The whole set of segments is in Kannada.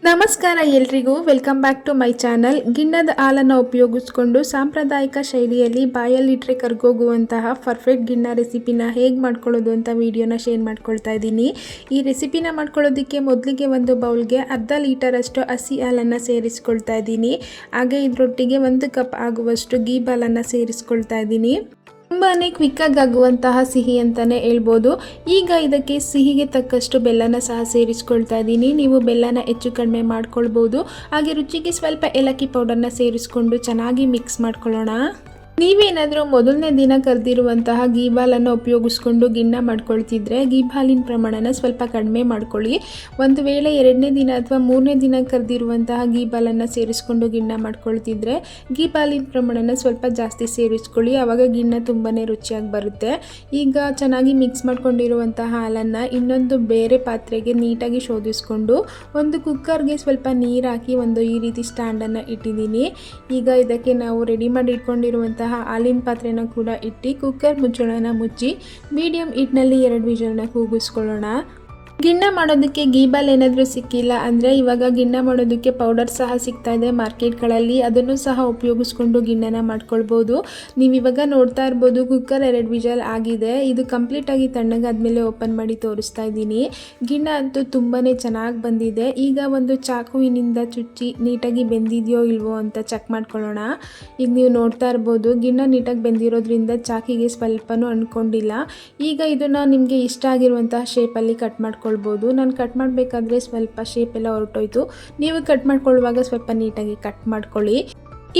ನಮಸ್ಕಾರ ಎಲ್ರಿಗೂ welcome back to my channel. ಗಿಣ್ಣದ ಹಾಲನ್ನು ಉಪಯೋಗಿಸ್ಕೊಂಡು ಸಾಂಪ್ರದಾಯಿಕ ಶೈಲಿಯಲ್ಲಿ ಬಾಯಲ್ಲಿಟ್ಟರೆ ಕರ್ಗೋಗುವಂತಹ ಪರ್ಫೆಕ್ಟ್ ಗಿಣ್ಣ ರೆಸಿಪಿನ ಹೇಗೆ ಮಾಡ್ಕೊಳ್ಳೋದು ಅಂತ ವಿಡಿಯೋನ ಶೇರ್ ಮಾಡ್ಕೊಳ್ತಾ ಇದ್ದೀನಿ. ಈ ರೆಸಿಪಿನ ಮಾಡ್ಕೊಳ್ಳೋದಕ್ಕೆ ಮೊದಲಿಗೆ ಒಂದು ಬೌಲ್ಗೆ ಅರ್ಧ ಲೀಟರಷ್ಟು ಹಸಿ ಹಾಲನ್ನು ಸೇರಿಸ್ಕೊಳ್ತಾ ಇದ್ದೀನಿ. ಹಾಗೆ ಇದರೊಟ್ಟಿಗೆ 1 ಕಪ್ ಆಗುವಷ್ಟು ಗೀ ಹಾಲನ್ನು ಸೇರಿಸ್ಕೊಳ್ತಾ ಇದ್ದೀನಿ. ತುಂಬಾ ಕ್ವಿಕ್ಕಾಗಿ ಆಗುವಂತಹ ಸಿಹಿ ಅಂತಲೇ ಹೇಳ್ಬೋದು. ಈಗ ಇದಕ್ಕೆ ಸಿಹಿಗೆ ತಕ್ಕಷ್ಟು ಬೆಲ್ಲನ ಸಹ ಸೇರಿಸ್ಕೊಳ್ತಾ ಇದ್ದೀನಿ. ನೀವು ಬೆಲ್ಲನ ಹೆಚ್ಚು ಕಡಿಮೆ ಮಾಡ್ಕೊಳ್ಬೋದು. ಹಾಗೆ ರುಚಿಗೆ ಸ್ವಲ್ಪ ಏಲಕ್ಕಿ ಪೌಡರ್ನ ಸೇರಿಸ್ಕೊಂಡು ಚೆನ್ನಾಗಿ ಮಿಕ್ಸ್ ಮಾಡ್ಕೊಳ್ಳೋಣ. ನೀವೇನಾದರೂ ಮೊದಲನೇ ದಿನ ಕರೆದಿರುವಂತಹ ಗೀ ಹಾಲನ್ನು ಉಪಯೋಗಿಸ್ಕೊಂಡು ಗಿಣ್ಣ ಮಾಡ್ಕೊಳ್ತಿದ್ರೆ ಗೀ ಹಾಲಿನ ಪ್ರಮಾಣನ ಸ್ವಲ್ಪ ಕಡಿಮೆ ಮಾಡ್ಕೊಳ್ಳಿ. ಒಂದು ವೇಳೆ 2ನೇ ದಿನ ಅಥವಾ 3ನೇ ದಿನ ಕರೆದಿರುವಂತಹ ಗೀ ಹಾಲನ್ನು ಸೇರಿಸ್ಕೊಂಡು ಗಿಣ್ಣ ಮಾಡ್ಕೊಳ್ತಿದ್ರೆ ಗೀ ಹಾಲಿನ ಪ್ರಮಾಣನ ಸ್ವಲ್ಪ ಜಾಸ್ತಿ ಸೇರಿಸ್ಕೊಳ್ಳಿ. ಆವಾಗ ಗಿಣ್ಣ ತುಂಬಾ ರುಚಿಯಾಗಿ ಬರುತ್ತೆ. ಈಗ ಚೆನ್ನಾಗಿ ಮಿಕ್ಸ್ ಮಾಡ್ಕೊಂಡಿರುವಂತಹ ಹಾಲನ್ನು ಇನ್ನೊಂದು ಬೇರೆ ಪಾತ್ರೆಗೆ ನೀಟಾಗಿ ಶೋಧಿಸ್ಕೊಂಡು ಒಂದು ಕುಕ್ಕರ್ಗೆ ಸ್ವಲ್ಪ ನೀರು ಹಾಕಿ ಈ ರೀತಿ ಸ್ಟ್ಯಾಂಡನ್ನು ಇಟ್ಟಿದ್ದೀನಿ. ಈಗ ಇದಕ್ಕೆ ನಾವು ರೆಡಿ ಮಾಡಿ ಇಟ್ಕೊಂಡಿರುವಂತಹ ಹಾಲಿನ ಪಾತ್ರೆನ ಕೂಡ ಇಟ್ಟು ಕುಕ್ಕರ್ ಮುಚ್ಚಳನ ಮುಚ್ಚಿ ಮೀಡಿಯಂ ಹೀಟ್ನಲ್ಲಿ 2 ವಿಷಲ್ನ ಕೂಗಿಸ್ಕೊಳ್ಳೋಣ. ಗಿಣ್ಣ ಮಾಡೋದಕ್ಕೆ ಗೀ ಹಾಲ್ ಏನಾದರೂ ಸಿಕ್ಕಿಲ್ಲ ಅಂದರೆ ಇವಾಗ ಗಿಣ್ಣ ಮಾಡೋದಕ್ಕೆ ಪೌಡರ್ ಸಹ ಸಿಗ್ತಾ ಇದೆ ಮಾರ್ಕೆಟ್ಗಳಲ್ಲಿ. ಅದನ್ನು ಸಹ ಉಪಯೋಗಿಸ್ಕೊಂಡು ಗಿಣ್ಣನ ಮಾಡ್ಕೊಳ್ಬೋದು. ನೀವು ಇವಾಗ ನೋಡ್ತಾ ಇರ್ಬೋದು ಕುಕ್ಕರ್ 2 ವಿಷಲ್ ಆಗಿದೆ. ಇದು ಕಂಪ್ಲೀಟಾಗಿ ತಣ್ಣಗಾದ್ಮೇಲೆ ಓಪನ್ ಮಾಡಿ ತೋರಿಸ್ತಾ ಇದ್ದೀನಿ. ಗಿಣ್ಣ ಅಂತೂ ತುಂಬಾ ಚೆನ್ನಾಗಿ ಬಂದಿದೆ. ಈಗ ಒಂದು ಚಾಕುವಿನಿಂದ ಚುಚ್ಚಿ ನೀಟಾಗಿ ಬೆಂದಿದೆಯೋ ಇಲ್ವೋ ಅಂತ ಚೆಕ್ ಮಾಡ್ಕೊಳ್ಳೋಣ. ಈಗ ನೀವು ನೋಡ್ತಾ ಇರ್ಬೋದು ಗಿಣ್ಣ ನೀಟಾಗಿ ಬೆಂದಿರೋದ್ರಿಂದ ಚಾಕಿಗೆ ಸ್ವಲ್ಪನೂ ಅಂಟ್ಕೊಂಡಿಲ್ಲ. ಈಗ ಇದನ್ನು ನಿಮಗೆ ಇಷ್ಟ ಆಗಿರುವಂತಹ ಶೇಪಲ್ಲಿ ಕಟ್ ಮಾಡ್ಕೊಳ್ಳಿ. ನಾನು ಕಟ್ ಮಾಡಬೇಕಾದ್ರೆ ಸ್ವಲ್ಪ ಶೇಪ್ ಎಲ್ಲ ಹೊರಟೋಯ್ತು. ನೀವು ಕಟ್ ಮಾಡ್ಕೊಳ್ಳುವಾಗ ಸ್ವಲ್ಪ ನೀಟಾಗಿ ಕಟ್ ಮಾಡ್ಕೊಳ್ಳಿ.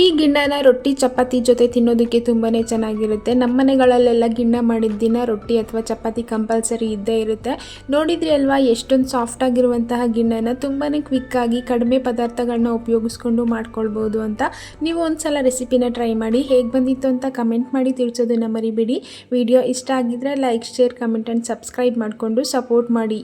ಈ ಗಿಣ್ಣನ ರೊಟ್ಟಿ ಚಪಾತಿ ಜೊತೆ ತಿನ್ನೋದಕ್ಕೆ ತುಂಬಾ ಚೆನ್ನಾಗಿರುತ್ತೆ. ನಮ್ಮ ಮನೆಗಳಲ್ಲೆಲ್ಲ ಗಿಣ್ಣ ಮಾಡಿದ ದಿನ ರೊಟ್ಟಿ ಅಥವಾ ಚಪಾತಿ ಕಂಪಲ್ಸರಿ ಇದ್ದೇ ಇರುತ್ತೆ. ನೋಡಿದ್ರಿ ಅಲ್ವಾ ಎಷ್ಟೊಂದು ಸಾಫ್ಟ್ ಆಗಿರುವಂತಹ ಗಿಣ್ಣನ ತುಂಬಾ ಕ್ವಿಕ್ಕಾಗಿ ಕಡಿಮೆ ಪದಾರ್ಥಗಳನ್ನ ಉಪಯೋಗಿಸ್ಕೊಂಡು ಮಾಡ್ಕೊಳ್ಬೋದು ಅಂತ. ನೀವು ಒಂದ್ಸಲ ರೆಸಿಪಿನ ಟ್ರೈ ಮಾಡಿ ಹೇಗೆ ಬಂದಿತ್ತು ಅಂತ ಕಮೆಂಟ್ ಮಾಡಿ ತಿಳಿಸೋದನ್ನ ಮರಿಬೇಡಿ. ವಿಡಿಯೋ ಇಷ್ಟ ಆಗಿದ್ರೆ like, share, comment and subscribe ಮಾಡಿಕೊಂಡು ಸಪೋರ್ಟ್ ಮಾಡಿ.